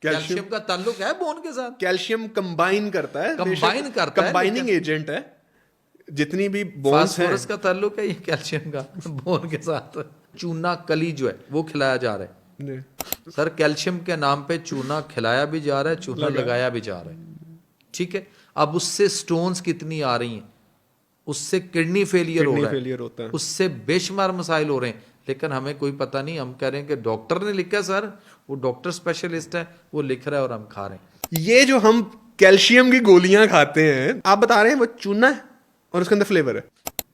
Calcium का ताल्लुक है बोन के साथ, कैल्शियम कंबाइन करता है, कंबाइन करता है, कंबाइनिंग एजेंट है। जितनी भी बोन्स हैं, फास्फोरस का ताल्लुक है ये कैल्शियम का बोन के साथ। चूना कली जो है वो खिलाया जा रहा है सर, कैल्शियम के नाम पे चूना खिलाया भी जा रहा है, चूना लगाया भी जा रहा है, ठीक है। अब उससे स्टोन्स कितनी आ रही हैं, उससे किडनी फेलियर हो रहा है, होता है, उससे बेशुमार मसाइल हो रहे हैं, लेकिन हमें कोई पता नहीं। हम कह रहे हैं कि डॉक्टर ने लिखा सर, वो डॉक्टर स्पेशलिस्ट है, वो लिख रहा है और हम खा रहे हैं। ये जो हम कैल्शियम की गोलियां खाते हैं, आप बता रहे हैं वो चूना है और उसके अंदर फ्लेवर है,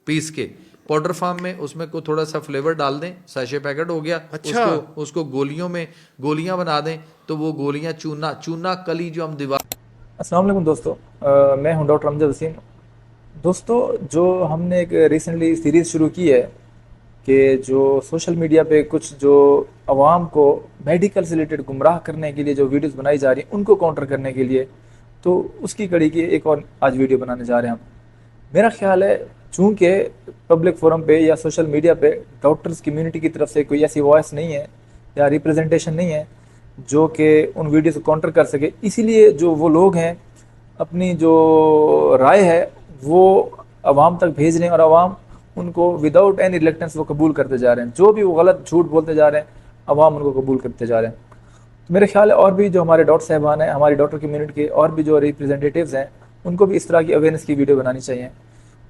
पीस के पाउडर फॉर्म में, उसमें को थोड़ा सा फ्लेवर डाल दें, सैशे पैकेट हो गया। अच्छा। उसको गोलियों में गोलियां बना दें, तो वो गोलियां चूना कली जो हम दीवार। अस्सलाम वालेकुम दोस्तों, मैं हूं डॉक्टर अमजद वसीम। दोस्तों, जो हमने एक रिसेंटली सीरीज़ शुरू की है कि जो सोशल मीडिया पे कुछ जो आवाम को मेडिकल से रिलेटेड गुमराह करने के लिए जो वीडियोस बनाई जा रही हैं उनको काउंटर करने के लिए, तो उसकी कड़ी की एक और आज वीडियो बनाने जा रहे हैं हम। मेरा ख्याल है चूँकि पब्लिक फोरम पे या सोशल मीडिया पे डॉक्टर्स कम्युनिटी की तरफ से कोई ऐसी वॉइस नहीं है या रिप्रेजेंटेशन नहीं है जो कि उन वीडियो को काउंटर कर सके, इसीलिए जो वो लोग हैं अपनी जो राय है वो आवाम तक भेज रहे हैं और आवाम उनको विदाउट एनी रिलेक्टेंस वो कबूल करते जा रहे हैं। जो भी वो गलत झूठ बोलते जा रहे हैं, आवाम उनको कबूल करते जा रहे हैं। तो मेरे ख्याल है और भी जो हमारे डॉक्टर साहबान हैं, हमारी डॉक्टर कम्युनिटी के और भी जो रिप्रेजेंटेटिव्स हैं, उनको भी इस तरह की अवेयरनेस की वीडियो बनानी चाहिए।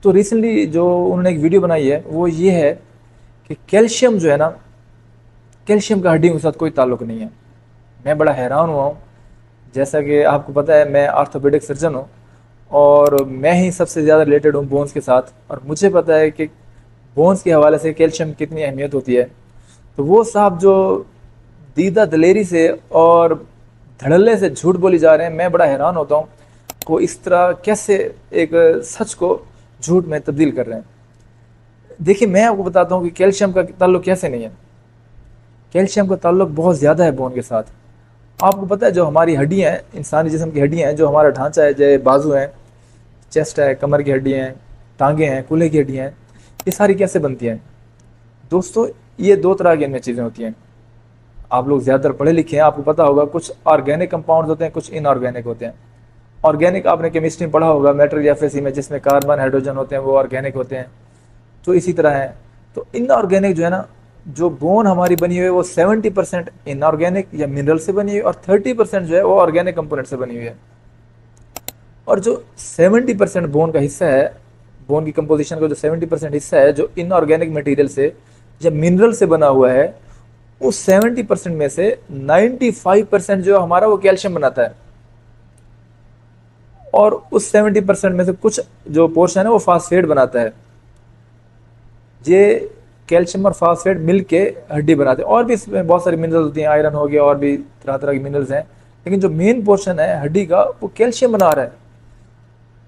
तो रिसेंटली जो उन्होंने एक वीडियो बनाई है वो ये है कि कैल्शियम जो है ना, कैल्शियम का हड्डियों के साथ कोई ताल्लुक नहीं है। मैं बड़ा हैरान हुआ हूँ, जैसा कि आपको पता है मैं आर्थोपेडिक सर्जन हूँ और मैं ही सबसे ज़्यादा रिलेटेड हूँ बोन्स के साथ, और मुझे पता है कि बोन्स के हवाले से कैल्शियम की कितनी अहमियत होती है। तो वो साहब जो दीदा दलेरी से और धड़ल्ले से झूठ बोली जा रहे हैं, मैं बड़ा हैरान होता हूँ वो इस तरह कैसे एक सच को झूठ में तब्दील कर रहे हैं। देखिए, मैं आपको बताता हूँ कि कैल्शियम का ताल्लुक कैसे नहीं है। कैल्शियम का ताल्लुक बहुत ज़्यादा है बोन के साथ। आपको पता है जो हमारी हड्डियाँ हैं, इंसानी जिस्म की हड्डियाँ हैं, जो हमारा ढांचा है, जैसे बाजू हैं, चेस्ट है, कमर की हड्डियाँ हैं, टांगें हैं, कूल्हे की हड्डियाँ हैं, ये सारी कैसे बनती हैं दोस्तों? ये दो तरह की इनमें चीज़ें होती हैं। आप लोग ज़्यादातर पढ़े लिखे हैं, आपको पता होगा कुछ ऑर्गेनिक कंपाउंड्स होते हैं, कुछ इनऑर्गेनिक होते हैं। ऑर्गेनिक आपने केमिस्ट्री में पढ़ा होगा, मेटल या एफएससी में, जिसमें कार्बन हाइड्रोजन होते हैं, वो ऑर्गेनिक होते हैं। तो इसी तरह है। तो इनऑर्गेनिक जो है ना, जो बोन हमारी बनी हुई है वो 70% इनऑर्गेनिक या मिनरल से बनी हुई है और 30% जो है वो ऑर्गेनिक कंपोनेंट से बनी हुई है। और जो 70% बोन का हिस्सा है, बोन की कंपोजिशन का जो 70% हिस्सा है जो इनऑर्गेनिक मटेरियल से या मिनरल से बना हुआ है, उस 70% में से 95% जो हमारा वो कैल्शियम बनाता है, और उस 70% में से कुछ जो पोर्शन है वो फास्फेट बनाता है। ये कैल्शियम और फास्फेट मिलके हड्डी बनाते हैं। और भी इसमें बहुत सारी मिनरल्स होती हैं, आयरन हो गया, और भी तरह तरह की मिनरल्स हैं, लेकिन जो मेन पोर्शन है हड्डी का वो कैल्शियम बना रहा है।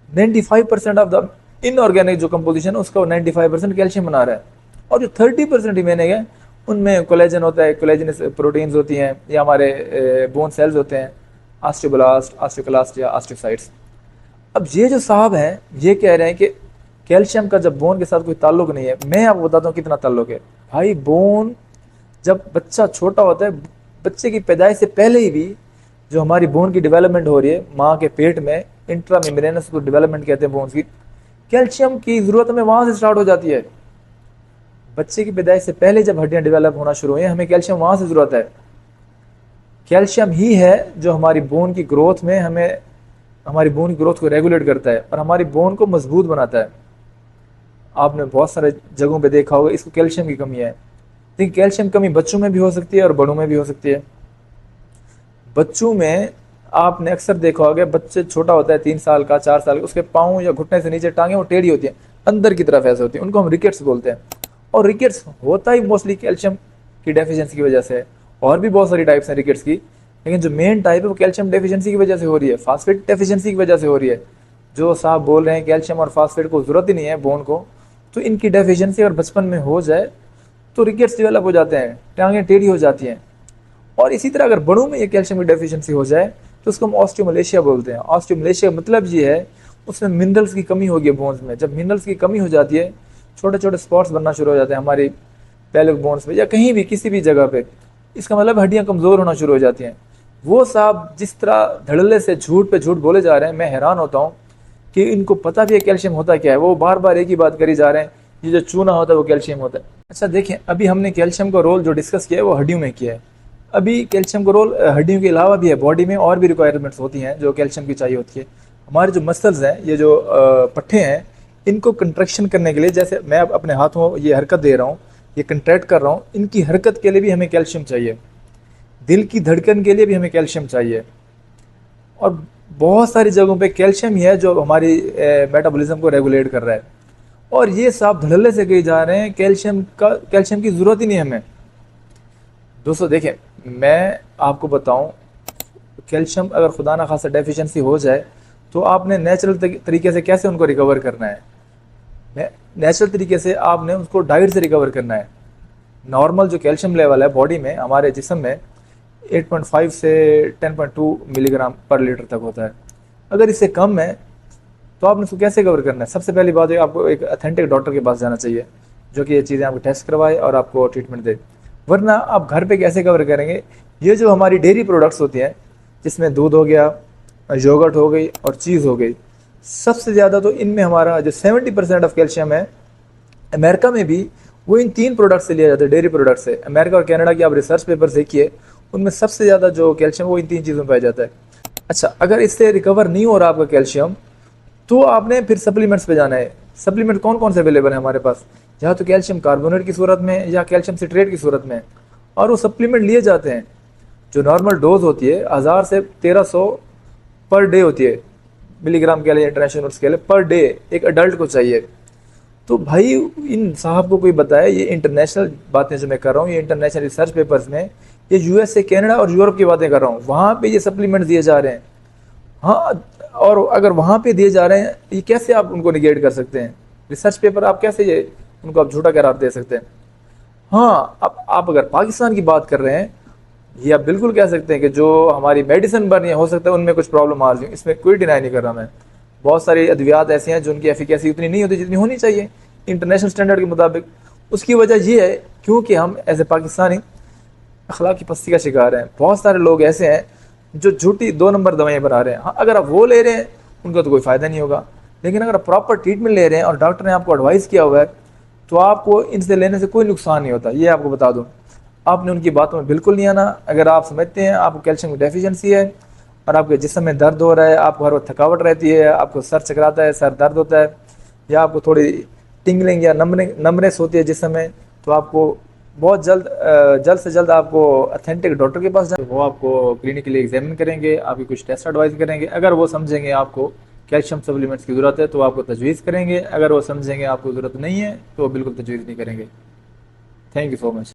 95% ऑफ द इनऑर्गेनिक जो कंपोजिशन है उसका 95% कैल्शियम बना रहा है। और जो 30% रिमेनिंग है उनमें कोलेजन होता है, कोलेजनस प्रोटीन्स होती हैं, या हमारे बोन सेल्स होते हैं, ऑस्टियोब्लास्ट, ऑस्टियोक्लास्ट या ऑस्टियोसाइट्स। अब ये जो साहब हैं ये कह रहे हैं कि कैल्शियम का जब बोन के साथ कोई ताल्लुक नहीं है। मैं आपको बताता हूँ कितना ताल्लुक है भाई। बोन जब बच्चा छोटा होता है, बच्चे की पैदाइश से पहले ही भी जो हमारी बोन की डेवलपमेंट हो रही है माँ के पेट में, इंट्रा मेम्ब्रेनस को डेवलपमेंट कहते हैं बोन्स की, कैल्शियम की ज़रूरत हमें वहाँ से स्टार्ट हो जाती है। बच्चे की पैदाइश से पहले जब हड्डियाँ डेवलप होना शुरू हुई हैं, हमें कैल्शियम वहाँ से ज़रूरत है। कैल्शियम ही है जो हमारी बोन की ग्रोथ में हमें, हमारी बोन की ग्रोथ को रेगुलेट करता है और हमारी बोन को मजबूत बनाता है। आपने बहुत सारे जगहों पे देखा होगा इसको कैल्शियम की कमी है। लेकिन कैल्शियम कमी बच्चों में भी हो सकती है और बड़ों में भी हो सकती है। बच्चों में आपने अक्सर देखा होगा, बच्चे छोटा होता है 3 साल का, 4 साल का, उसके पाँव या घुटने से नीचे टांगे वो टेढ़ी होती हैं, अंदर की तरफ ऐसे होती है, उनको हम रिकेट्स बोलते हैं। और रिकेट्स होता ही मोस्टली कैल्शियम की डेफिशिएंसी की वजह से है। और भी बहुत सारी टाइप्स हैं रिकेट्स की, लेकिन जो मेन टाइप है वो कैल्शियम डेफिशिएंसी की वजह से हो रही है, फास्फेट डेफिशिएंसी की वजह से हो रही है। जो साहब बोल रहे हैं कैल्शियम और फास्फेट को ज़रूरत ही नहीं है बोन को, तो इनकी डेफिशिएंसी अगर बचपन में हो जाए तो रिकेट्स डेवलप हो जाते हैं, टांगें टेढ़ी हो जाती हैं। और इसी तरह अगर बड़ों में ये कैल्शियम की डेफिशिएंसी हो जाए तो उसको हम ऑस्टियोमलेशिया बोलते हैं। ऑस्टियोमलेशिया मतलब ये है उसमें मिनरल्स की कमी होगी बोन्स में। जब मिनरल्स की कमी हो जाती है, छोटे छोटे स्पॉट्स बनना शुरू हो जाते हैं हमारी पेल्विक बोन्स में या कहीं भी किसी भी जगह पे, इसका मतलब हड्डियाँ कमज़ोर होना शुरू हो जाती हैं। वो साहब जिस तरह धड़ल्ले से झूठ पे झूठ बोले जा रहे हैं, मैं हैरान होता हूँ कि इनको पता भी है कैल्शियम होता क्या है। वो बार बार एक ही बात करी जा रहे हैं, ये जो चूना होता है वो कैल्शियम होता है। अच्छा देखें, अभी हमने कैल्शियम का रोल जो डिस्कस किया है वो हड्डियों में किया है। अभी कैल्शियम का रोल हड्डियों के अलावा भी है, बॉडी में और भी रिक्वायरमेंट्स होती हैं जो कैल्शियम की चाहिए होती है। हमारे जो मसल्स हैं, ये जो पट्टे हैं, इनको कंट्रैक्शन करने के लिए, जैसे मैं अब अपने हाथों ये हरकत दे रहा हूँ, ये कंट्रैक्ट कर रहा हूँ, इनकी हरकत के लिए भी हमें कैल्शियम चाहिए। दिल की धड़कन के लिए भी हमें कैल्शियम चाहिए। और बहुत सारी जगहों पे कैल्शियम ही है जो हमारी मेटाबॉलिज्म को रेगुलेट कर रहा है। और ये साफ धड़ल्ले से कही जा रहे हैं कैल्शियम की ज़रूरत ही नहीं हमें। दोस्तों देखें, मैं आपको बताऊं, कैल्शियम अगर खुदा ना खासा डेफिशिएंसी हो जाए तो आपने नेचुरल तरीके से कैसे उनको रिकवर करना है? नेचुरल तरीके से आपने उसको डाइट से रिकवर करना है। नॉर्मल जो कैल्शियम लेवल है बॉडी में, हमारे जिस्म में 8.5 से 10.2 मिलीग्राम पर लीटर तक होता है। अगर इससे कम है तो आपने उसको कैसे कवर करना है? सबसे पहली बात है, आपको एक अथेंटिक डॉक्टर के पास जाना चाहिए जो कि ये चीज़ें आपको टेस्ट करवाए और आपको ट्रीटमेंट दे। वरना आप घर पे कैसे कवर करेंगे? ये जो हमारी डेयरी प्रोडक्ट्स होती हैं, जिसमें दूध हो गया, योगर्ट हो गई और चीज़ हो गई, सबसे ज़्यादा तो इनमें हमारा जो 70% ऑफ कैल्शियम है, अमेरिका में भी वो इन 3 प्रोडक्ट से लिया जाता है, डेयरी प्रोडक्ट से। अमेरिका और कनाडा की आप रिसर्च पेपर देखिए, उनमें सबसे ज़्यादा जो कैल्शियम वो इन 3 चीज़ों में पाया जाता है। अच्छा, अगर इससे रिकवर नहीं हो रहा आपका कैल्शियम, तो आपने फिर सप्लीमेंट्स पे जाना है। सप्लीमेंट कौन कौन से अवेलेबल है हमारे पास? या तो कैल्शियम कार्बोनेट की सूरत में या कैल्शियम सिट्रेट की सूरत में, और वो सप्लीमेंट लिए जाते हैं। जो नॉर्मल डोज होती है 1000 से 1300 पर डे होती है, मिलीग्राम के लिए, इंटरनेशनल के लिए पर डे एक अडल्ट को चाहिए। तो भाई इन साहब को कोई बताए, ये इंटरनेशनल बातें जो मैं कर रहा हूँ, ये इंटरनेशनल रिसर्च पेपर्स में, ये यूएसए, कनाडा और यूरोप की बातें कर रहा हूँ, वहाँ पे ये सप्लीमेंट दिए जा रहे हैं। हाँ, और अगर वहाँ पे दिए जा रहे हैं, ये कैसे आप उनको निगेट कर सकते हैं? रिसर्च पेपर आप कैसे ये उनको आप झूठा करार दे सकते हैं? हाँ, अब आप अगर पाकिस्तान की बात कर रहे हैं, ये आप बिल्कुल कह सकते हैं कि जो हमारी मेडिसिन बन रही है, हो सकता है उनमें कुछ प्रॉब्लम आ रही है, इसमें कोई डिनाई नहीं कर रहा मैं। बहुत सारी अद्वियात ऐसी हैं जो उनकी एफिकेसी उतनी नहीं होती जितनी होनी चाहिए इंटरनेशनल स्टैंडर्ड के मुताबिक। उसकी वजह ये है क्योंकि हम एज ए पाकिस्तानी अखलाक की पस्ती का शिकार हैं। बहुत सारे लोग ऐसे हैं जो झूठी 2 नंबर दवाइयाँ बना रहे हैं। हाँ, अगर आप वो ले रहे हैं उनका तो कोई फ़ायदा नहीं होगा, लेकिन अगर आप प्रॉपर ट्रीटमेंट ले रहे हैं और डॉक्टर ने आपको एडवाइस किया हुआ है, तो आपको इनसे लेने से कोई नुकसान नहीं होता। ये आपको बता दूँ, आपने उनकी बातों में बिल्कुल नहीं आना। अगर आप समझते हैं आपको कैल्शियम की डेफिशिएंसी है और आपके जिस्म में दर्द हो रहा है, आपको हर वक्त थकावट रहती है, आपको सर चकराता है, सर दर्द होता है, या आपको थोड़ी टिंगलिंग या नमनेस होती है जिस्म में, तो आपको बहुत जल्द से जल्द आपको अथेंटिक डॉक्टर के पास जाए। वो आपको क्लिनिकली एग्जामिन करेंगे, आपकी कुछ टेस्ट एडवाइस करेंगे। अगर वो समझेंगे आपको कैल्शियम सप्लीमेंट्स की ज़रूरत है तो आपको तजवीज़ करेंगे। अगर वो समझेंगे आपको ज़रूरत नहीं है तो बिल्कुल तजवीज़ नहीं करेंगे। Thank you so much.